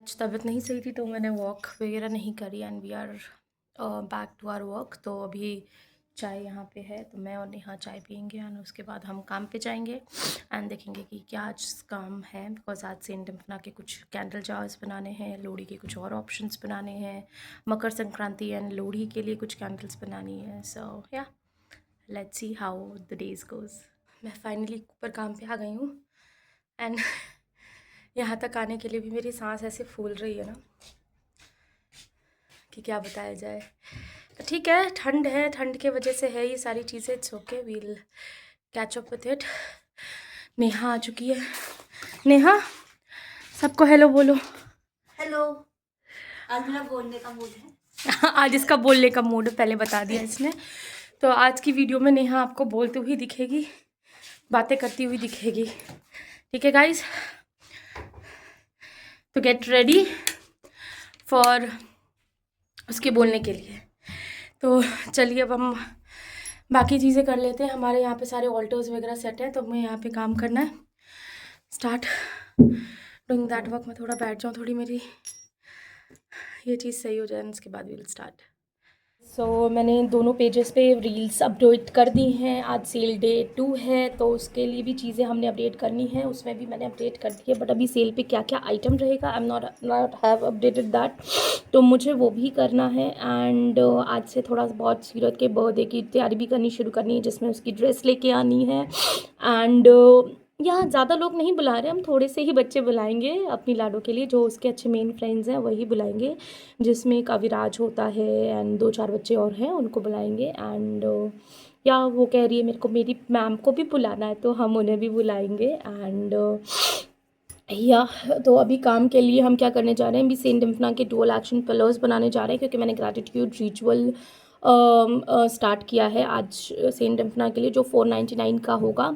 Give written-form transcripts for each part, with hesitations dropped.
आज तबीयत नहीं सही थी तो मैंने वॉक वगैरह नहीं करी and we are back to our work. तो अभी चाय यहाँ पे है तो मैं और नेहा चाय पियेंगे एंड उसके बाद हम काम पे जाएंगे एंड देखेंगे कि क्या आज काम है। बिकॉज आज सेंट डिम्पना के कुछ कैंडल जार्स बनाने हैं, लोहड़ी के कुछ और ऑप्शंस बनाने हैं, मकर संक्रांति एंड लोहड़ी के लिए कुछ कैंडल्स बनानी है। सो या let's see how the days goes. मैं फाइनली ऊपर काम पे आ गई हूँ एंड यहाँ तक आने के लिए भी मेरी सांस ऐसे फूल रही है ना कि क्या बताया जाए। तो ठीक है, ठंड है, ठंड के वजह से है ये सारी चीज़ें। It's okay, we'll catch up with it. Neha आ चुकी है। नेहा, सबको हेलो बोलो। हेलो। आज मेरा बोलने का मूड है। आज इसका बोलने का मूड पहले बता दिया इसने। तो आज की वीडियो में नेहा आपको बोलती हुई दिखेगी, बातें करती हुई दिखेगी। ठीक है गाइज, तो गेट रेडी फॉर उसके बोलने के लिए। तो चलिए अब हम बाकी चीज़ें कर लेते हैं। हमारे यहाँ पे सारे ऑल्टर्स वगैरह सेट हैं तो हमें यहाँ पे काम करना है। Start doing that work. मैं थोड़ा बैठ जाऊँ, थोड़ी मेरी ये चीज़ सही हो जाए, उसके बाद विल स्टार्ट। सो मैंने दोनों पेजेस पे रील्स अपडेट कर दी हैं। आज सेल डे 2 है तो उसके लिए भी चीज़ें हमने अपडेट करनी है, उसमें भी मैंने अपडेट कर दी है। बट अभी सेल पे क्या क्या आइटम रहेगा I am not have updated that, तो मुझे वो भी करना है। एंड आज से थोड़ा बहुत सीरत के बर्थडे की तैयारी भी करनी शुरू करनी है, जिसमें उसकी ड्रेस लेके आनी है। एंड यहाँ ज़्यादा लोग नहीं बुला रहे, हम थोड़े से ही बच्चे बुलाएंगे अपनी लाडो के लिए, जो उसके अच्छे मेन फ्रेंड्स हैं वही बुलाएंगे, जिसमें एक अविराज होता है एंड 2-4 बच्चे और हैं उनको बुलाएंगे। एंड या वो कह रही है मेरे को मेरी मैम को भी बुलाना है तो हम उन्हें भी बुलाएंगे। एंड या तो अभी काम के लिए हम क्या करने जा रहे हैं, अभी सेंट डिम्पना के डुअल एक्शन पिलर्स बनाने जा रहे हैं, क्योंकि मैंने ग्रैटिट्यूड रिचुअल स्टार्ट किया है आज सेंट डिम्पना के लिए, जो 499 का होगा।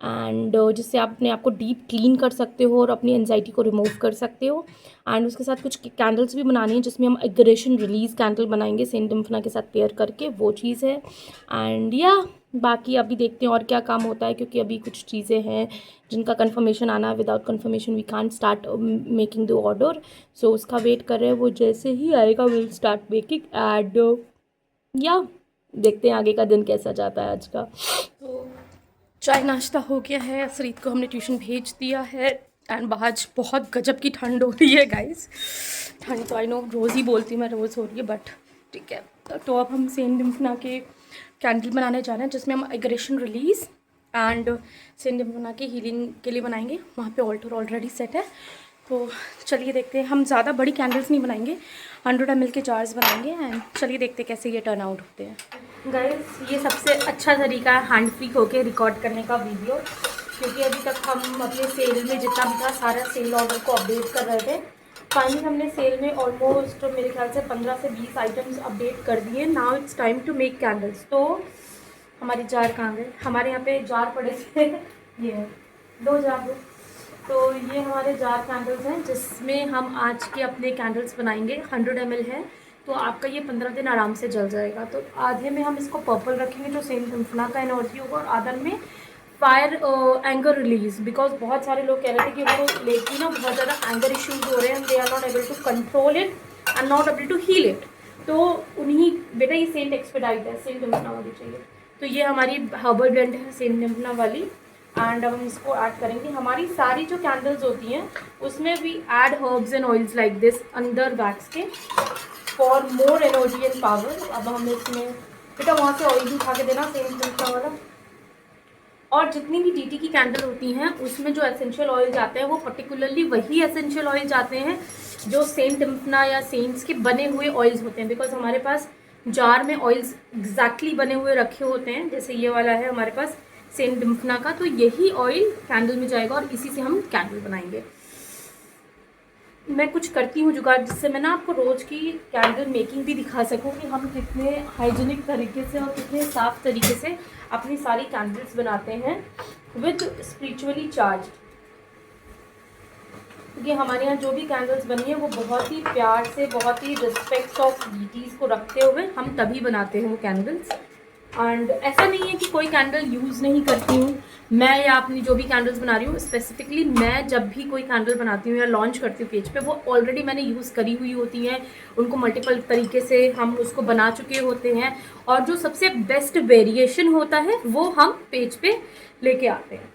एंड जिससे आप अपने आप को डीप क्लीन कर सकते हो और अपनी एनजाइटी को रिमूव कर सकते हो। एंड उसके साथ कुछ कैंडल्स भी बनानी है, जिसमें हम एग्रेशन रिलीज़ कैंडल बनाएंगे सेंट डिम्पना के साथ पेयर करके, वो चीज़ है। एंड या बाकी अभी देखते हैं और क्या काम होता है, क्योंकि अभी कुछ चीज़ें हैं जिनका कंफर्मेशन आना है। Without confirmation we can't start making the order. So उसका वेट कर रहे हैं, वो जैसे ही आएगा विल स्टार्ट मेकिंग। एंड या देखते हैं आगे का दिन कैसा जाता है आज का। तो चाय नाश्ता हो गया है, असरीत को हमने ट्यूशन भेज दिया है। एंड बाहर बहुत गजब की ठंड हो रही है गाइस। ठंड तो आई नो रोज़ ही बोलती हूँ मैं, रोज़ हो रही है, बट ठीक है। तो अब हम सेंट डिम्पना के कैंडल बनाने जा रहे हैं, जिसमें हम एग्रेशन रिलीज़ एंड सेंट डिम्पना की हीलिंग के लिए बनाएंगे। वहाँ पे ऑल्टर ऑलरेडी सेट है, तो चलिए देखते हैं। हम ज़्यादा बड़ी कैंडल्स नहीं बनाएंगे, 100 ml के जार्स बनाएंगे। एंड चलिए देखते हैं कैसे ये टर्न आउट होते हैं। गाइस, ये सबसे अच्छा तरीका है हैंड फ्री होके रिकॉर्ड करने का वीडियो, क्योंकि अभी तक हम अपने सेल में जितना भी था सारा सेल ऑर्डर को अपडेट कर रहे थे। फाइनली हमने सेल में ऑलमोस्ट मेरे ख्याल से 15 से 20 आइटम्स अपडेट कर दिए। Now it's time to make candles. तो हमारी जार कहाँ गए? हमारे यहाँ पे जार पड़े थे ये है, 2 जार। तो ये हमारे जार कैंडल्स हैं, जिसमें हम आज के अपने कैंडल्स बनाएंगे। 100 ml है तो आपका ये 15 दिन आराम से जल जाएगा। तो आधे में हम इसको पर्पल रखेंगे जो सेंट डिम्पना का एनर्जी होगा, और आधे में फायर एंगर रिलीज। बिकॉज बहुत सारे लोग कह रहे थे कि उनको लेकिन ना बहुत ज़्यादा एंगर इश्यूज हो रहे हैं, they are not able to control it and not able to heal it. तो उन्हीं बेटा ये सेंट एक्सपेडाइट है, सेंट डिम्पना वाली चाहिए। तो ये हमारी हर्बल ब्लेंड है सेंट डिम्पना वाली। एंड अब हम इसको ऐड करेंगे। हमारी सारी जो कैंडल्स होती हैं उसमें भी add herbs and oils like this अंदर वैक्स के for more energy and power. अब हम इसमें बेटा वहाँ से ऑयल भी उठा के देना सेंट डिम्पना वाला। और जितनी भी डीटी की कैंडल होती हैं उसमें जो एसेंशियल ऑयल जाते हैं वो पर्टिकुलरली वही एसेंशियल ऑयल जाते हैं जो सेंट डिम्पना या सेंट्स के बने हुए ऑयल्स होते हैं। बिकॉज हमारे पास जार में ऑयल्स एग्जैक्टली बने हुए रखे होते हैं, जैसे ये वाला है हमारे पास सेंट डिम्पना का, तो यही ऑयल कैंडल में जाएगा और इसी से हम कैंडल बनाएंगे। मैं कुछ करती हूँ जुगाड़, जिससे मैं ना आपको रोज़ की कैंडल मेकिंग भी दिखा सकूँ कि हम कितने हाइजीनिक तरीके से और कितने साफ़ तरीके से अपनी सारी कैंडल्स बनाते हैं विद स्पिरिचुअली चार्ज। क्योंकि हमारे यहाँ जो भी कैंडल्स बनी है वो बहुत ही प्यार से, बहुत ही रिस्पेक्ट ऑफ डीटीज़ को रखते हुए हम तभी बनाते हैं वो कैंडल्स। एंड ऐसा नहीं है कि कोई कैंडल यूज़ नहीं करती हूँ मैं, या अपनी जो भी कैंडल्स बना रही हूँ स्पेसिफिकली मैं जब भी कोई कैंडल बनाती हूँ या लॉन्च करती हूँ पेज पे, वो ऑलरेडी मैंने यूज़ करी हुई होती हैं, उनको मल्टीपल तरीके से हम उसको बना चुके होते हैं, और जो सबसे बेस्ट वेरिएशन होता है वो हम पेज पे लेके आते हैं।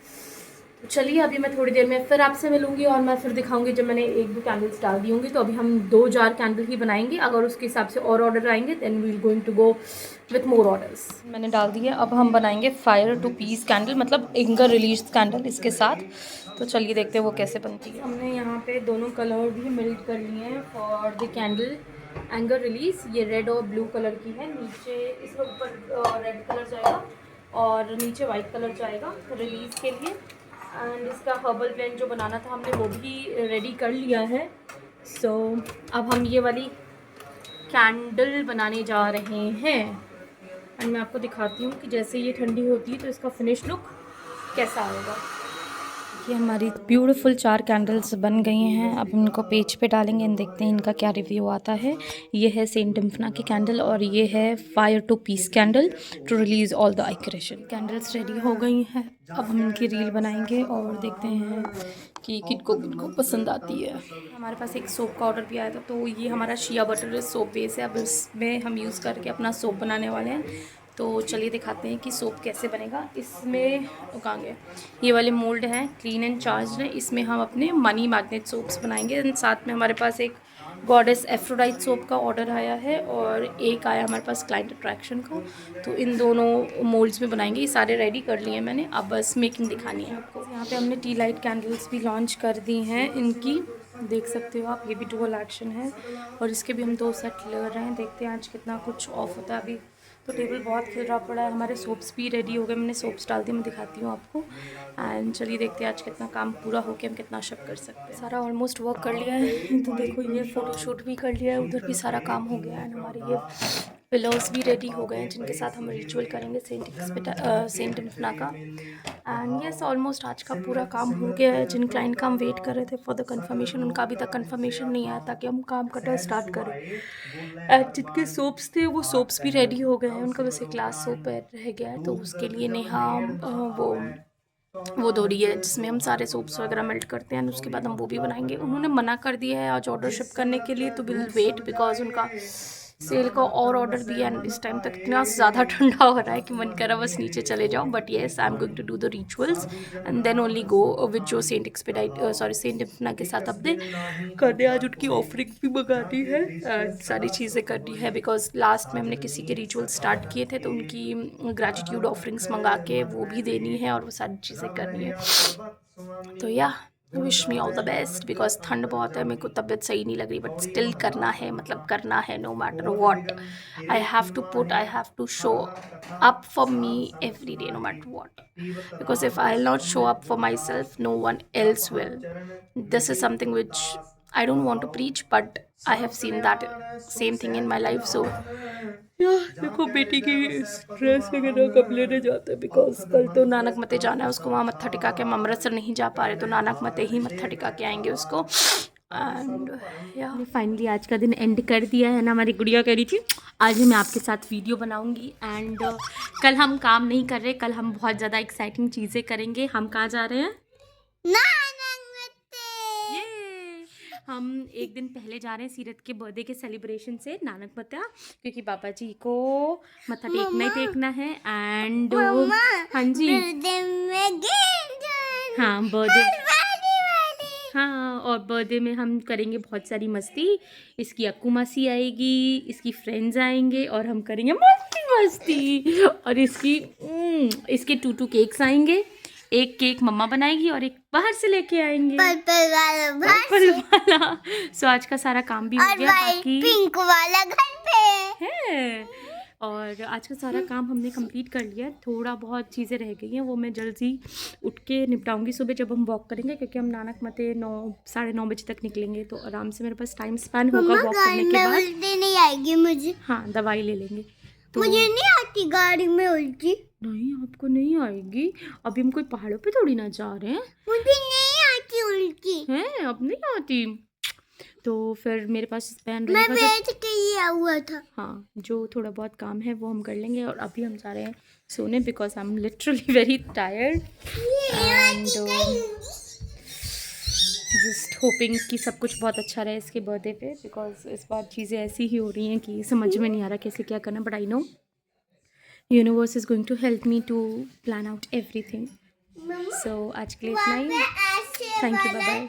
तो चलिए अभी मैं थोड़ी देर में फिर आपसे मिलूंगी और मैं फिर दिखाऊंगी जब मैंने 1-2 कैंडल्स डाल दी होंगी। तो अभी हम 2 जार कैंडल ही बनाएंगे, अगर उसके हिसाब से और ऑर्डर आएंगे then we will going to go with more orders. मैंने डाल दिया, अब हम बनाएंगे फायर टू पीस कैंडल, मतलब एंगर रिलीज कैंडल इसके साथ। तो चलिए देखते हैं वो कैसे बनती है। हमने यहाँ पे दोनों कलर भी मेल्ट कर लिए हैं for the candle anger release. ये रेड और ब्लू कलर की है, नीचे इसमें ऊपर रेड कलर जाएगा और नीचे वाइट कलर जाएगा रिलीज के लिए। एंड इसका हर्बल ब्लेंड जो बनाना था हमने वो भी रेडी कर लिया है। सो अब हम ये वाली कैंडल बनाने जा रहे हैं एंड मैं आपको दिखाती हूँ कि जैसे ये ठंडी होती है तो इसका फिनिश लुक कैसा आएगा। ये हमारी ब्यूटीफुल 4 कैंडल्स बन गई हैं, अब इनको पेज पे डालेंगे एंड देखते हैं इनका क्या रिव्यू आता है। ये है सेंट डिम्फना की कैंडल और ये है fire to peace candle to release all the आइक्रेशन। कैंडल्स रेडी हो गई हैं, अब हम इनकी रील बनाएंगे और देखते हैं कि किनको पसंद आती है। हमारे पास एक सोप का ऑर्डर भी आया था, तो ये हमारा शिया बटर सोप बेस है, अब इसमें हम यूज़ करके अपना सोप बनाने वाले हैं। तो चलिए दिखाते हैं कि सोप कैसे बनेगा। इसमें उगाएंगे ये वाले मोल्ड हैं, क्लीन एंड चार्ज है, इसमें हम अपने मनी मैग्नेट सोप्स बनाएंगे। एंड साथ में हमारे पास एक गॉडेस एफ्रोडाइट सोप का ऑर्डर आया है और एक आया हमारे पास क्लाइंट अट्रैक्शन का, तो इन दोनों मोल्ड्स में बनाएंगे। ये सारे रेडी कर लिए हैं मैंने, अब बस मेकिंग दिखानी है आपको। यहाँ पे हमने टी लाइट कैंडल्स भी लॉन्च कर दी हैं, इनकी देख सकते हो आप, ये भी डुअल एक्शन है और इसके भी हम 2 सेट ले रहे हैं। देखते हैं आज कितना कुछ ऑफ होता है। अभी तो टेबल बहुत खिलरा पड़ा है, हमारे सोप्स भी रेडी हो गए, मैंने सोप्स डाल दिए, मैं दिखाती हूँ आपको। एंड चलिए देखते हैं आज कितना काम पूरा हो गया, हम कितना शक कर सकते हैं। सारा ऑलमोस्ट वर्क कर लिया है, तो देखो ये फ़ोटोशूट भी कर लिया है, उधर भी सारा काम हो गया है। हमारे ये पिलोज भी रेडी हो गए हैं जिनके साथ हम रिचुअल करेंगे सेंट डिम्फना का। एंड यस ऑलमोस्ट आज का पूरा काम हो गया है। जिन क्लाइंट का हम वेट कर रहे थे फॉर द कंफर्मेशन, उनका अभी तक कंफर्मेशन नहीं आया ताकि हम काम करना स्टार्ट करें। एंड जिनके सोप्स थे वो सोप्स भी रेडी हो गए हैं, उनका वैसे क्लास सोप रह गया है, तो उसके लिए नेहा वो धो रही है जिसमें हम सारे सोप्स वगैरह मेल्ट करते हैं, उसके बाद हम वो भी बनाएंगे। उन्होंने मना कर दिया है आज ऑर्डर शिप करने के लिए, तो विल वेट बिकॉज उनका सेल का और ऑर्डर भी है। इस टाइम तक इतना ज़्यादा ठंडा हो रहा है कि मन करा बस नीचे चले जाओ, but yes I am going to do the rituals and then only go with जो सेंट डिम्फना के साथ अपने करने। आज उनकी ऑफरिंग भी मंगानी है, सारी चीज़ें करनी है बिकॉज लास्ट में हमने किसी के रिचुअल स्टार्ट किए थे, तो उनकी ग्रेटिट्यूड ऑफरिंग्स मंगा के वो भी देनी है और वो सारी चीज़ें करनी है। तो या wish me all the best because ठंड बहुत है, मेरे को तबीयत सही नहीं लग रही, बट स्टिल करना है, मतलब करना है no matter what. I have to show up for me every day no matter what, because if I will not show up for myself no one else will. This is something which I don't want to preach, but I have seen that same thing in my life. So देखो बेटी की dress वगैरह कब लेने जाते हैं, because कल तो नानक मते जाना है उसको, वहाँ मत्था टिका के। हम अमृतसर नहीं जा पा रहे तो नानक मते ही मत्था टिका के आएंगे उसको। एंड या फाइनली आज का दिन एंड कर दिया है ना। हमारी गुड़िया कह रही थी आज मैं आपके साथ वीडियो बनाऊंगी, एंड कल हम काम नहीं कर रहे, कल हम बहुत ज़्यादा एक्साइटिंग चीज़ें करेंगे। हम कहाँ जा रहे हैं? हम एक दिन पहले जा रहे हैं सीरत के बर्थडे के सेलिब्रेशन से नानक मत्ता, क्योंकि बाबा जी को मत्था टेकना ही टेकना है। एंड हाँ जी हाँ बर्थडे, हाँ और बर्थडे में हम करेंगे बहुत सारी मस्ती। इसकी अक्कू मासी आएगी, इसकी फ्रेंड्स आएंगे और हम करेंगे मस्ती। और इसके 2 केक्स आएंगे, एक केक मम्मा बनाएगी और एक बाहर से लेके आएंगे पर्पल वाला। सो आज का सारा काम भी हो गया, बाकी पिंक वाला घर पे है। और आज का सारा काम हमने कंप्लीट कर लिया, थोड़ा बहुत चीज़ें रह गई हैं, वो मैं जल्दी उठ के निपटाऊंगी सुबह जब हम वॉक करेंगे, क्योंकि हम नानक मते 9-9:30 बजे तक निकलेंगे, तो आराम से मेरे पास टाइम स्पेंड होगा वॉक करने के बाद। उल्टी नहीं आएगी मुझे? हाँ दवाई ले लेंगे। तो मुझे नहीं आती गाड़ी में उल्टी। नहीं आपको नहीं आएगी, अभी हम कोई पहाड़ों पे थोड़ी ना जा रहे हैं। मुझे नहीं आती उल्टी है, अब नहीं आती। तो फिर मेरे पास पेन मैं रहेगा बैठ के ही आया हुआ था। हाँ, जो थोड़ा बहुत काम है वो हम कर लेंगे। और अभी हम जा रहे हैं सोने because I am literally very tired and just hoping कि सब कुछ बहुत अच्छा रहे इसके बर्थडे पे, बिकॉज इस बार चीज़ें ऐसी ही हो रही हैं कि समझ में नहीं आ रहा कैसे क्या करना, but I know universe is going to help me to plan out everything. So आज के लिए इतना ही। Thank you, bye bye.